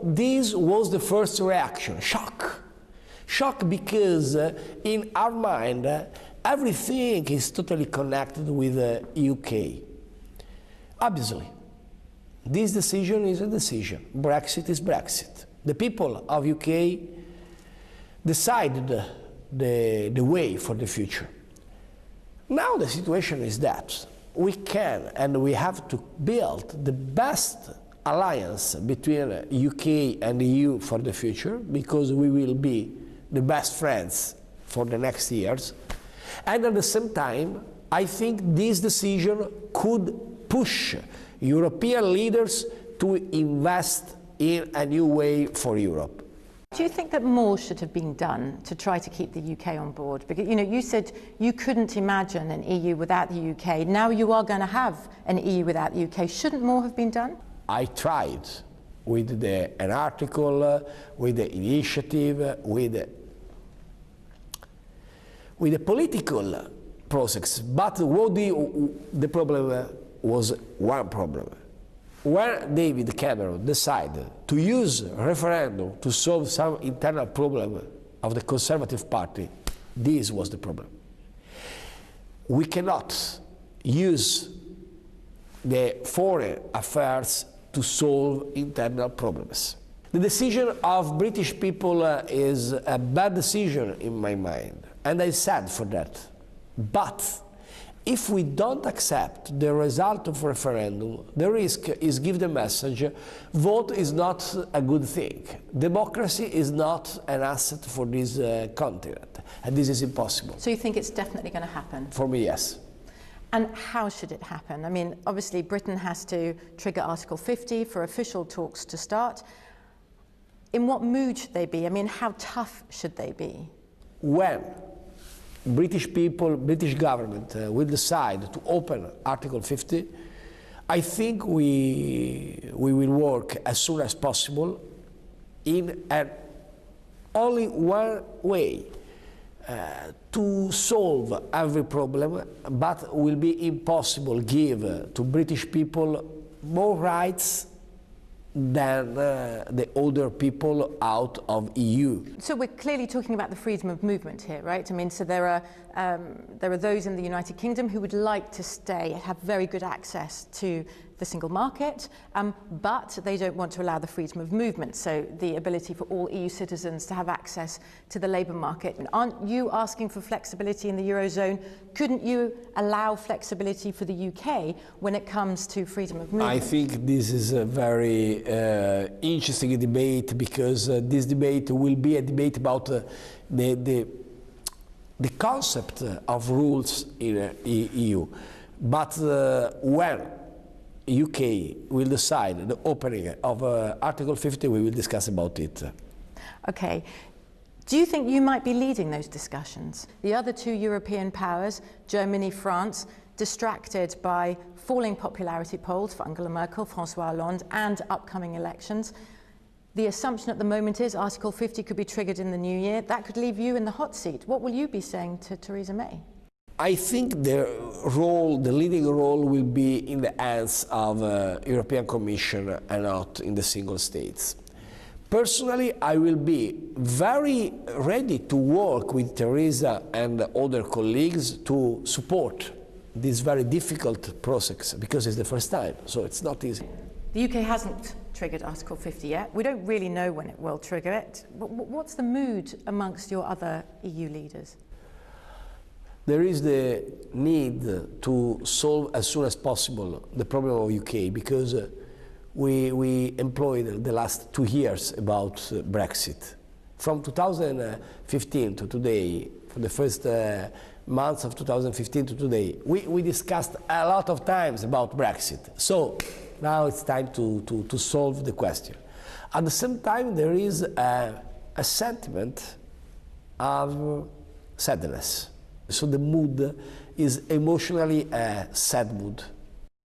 this was the first reaction, shock. Shock because in our mind, everything is totally connected with the UK. Obviously, this decision is a decision. Brexit is Brexit. The people of UK decided the way for the future. Now the situation is that we can and we have to build the best alliance between UK and EU for the future, because we will be the best friends for the next years. And at the same time, I think this decision could push European leaders to invest in a new way for Europe. Do you think that more should have been done to try to keep the UK on board? Because you said you couldn't imagine an EU without the UK. Now you are going to have an EU without the UK. Shouldn't more have been done? I tried with an article, with the initiative, with the political process. But what the problem was one problem. When David Cameron decided to use referendum to solve some internal problem of the Conservative Party, this was the problem. We cannot use the foreign affairs to solve internal problems. The decision of British people is a bad decision in my mind, and I'm sad for that. But if we don't accept the result of referendum, the risk is give the message, vote is not a good thing. Democracy is not an asset for this continent, and this is impossible. So you think it's definitely going to happen? For me, yes. And how should it happen? I mean, obviously Britain has to trigger Article 50 for official talks to start. In what mood should they be? I mean, how tough should they be? When British people, British government will decide to open Article 50, I think we will work as soon as possible in only one way to solve every problem, but will be impossible give to British people more rights than the older people out of EU. So we're clearly talking about the freedom of movement here, right? I mean, so there are those in the United Kingdom who would like to stay, have very good access to the single market, but they don't want to allow the freedom of movement, so the ability for all EU citizens to have access to the labour market. And aren't you asking for flexibility in the Eurozone? Couldn't you allow flexibility for the UK when it comes to freedom of movement? I think this is a very interesting debate, because this debate will be a debate about the concept of rules in EU. But when UK will decide the opening of Article 50, we will discuss about it. Okay. Do you think you might be leading those discussions? The other two European powers, Germany, France, distracted by falling popularity polls for Angela Merkel, François Hollande, and upcoming elections. The assumption at the moment is Article 50 could be triggered in the new year. That could leave you in the hot seat. What will you be saying to Theresa May? I think the leading role will be in the hands of the European Commission and not in the single states. Personally, I will be very ready to work with Theresa and other colleagues to support this very difficult process, because it's the first time, so it's not easy. The UK hasn't triggered Article 50 yet. We don't really know when it will trigger it. What's the mood amongst your other EU leaders? There is the need to solve as soon as possible the problem of UK, because we employed the last 2 years about Brexit. From 2015 to today, for the first months of 2015 to today, we discussed a lot of times about Brexit. So now it's time to solve the question. At the same time, there is a sentiment of sadness. So the mood is emotionally a sad mood.